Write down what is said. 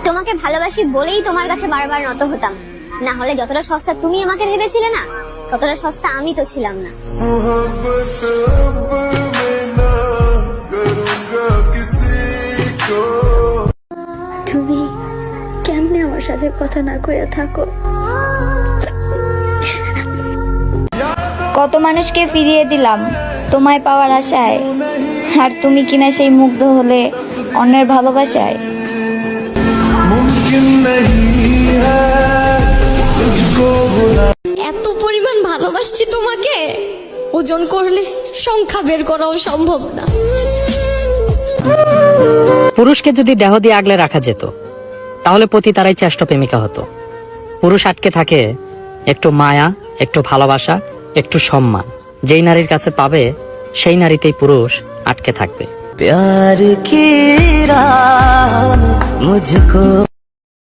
তোমাকে ভালোবাসি বলেই তোমার কাছে বারবার নত হতাম, না হলে যতটা সস্তা তুমি আমাকে ভেবেছিলে না, ততটা সস্তা আমি তো ছিলাম না। তুমি কেমনে আমার সাথে কথা না কইয়া থাকো? কত মানুষকে ফিরিয়ে দিলাম তোমায় পাওয়ার আশায়, আর তুমি কিনা সেই মুগ্ধ হলে অন্যের ভালোবাসায়। এত পরিমাণ ভালোবাসছি তোমাকে, ওজন করলে সংখ্যা বের করাও সম্ভব না। পুরুষকে যদি দেহ দিয়ে আগলে রাখা যেত তাহলে পতি তারাই চেষ্ট প্রেমিকা হতো। পুরুষ আটকে থাকে একটু মায়া, একটু ভালোবাসা, একটু সম্মান। যেই নারীর কাছে পাবে সেই নারীতেই পুরুষ আটকে থাকবে। प्यार की राह मुझको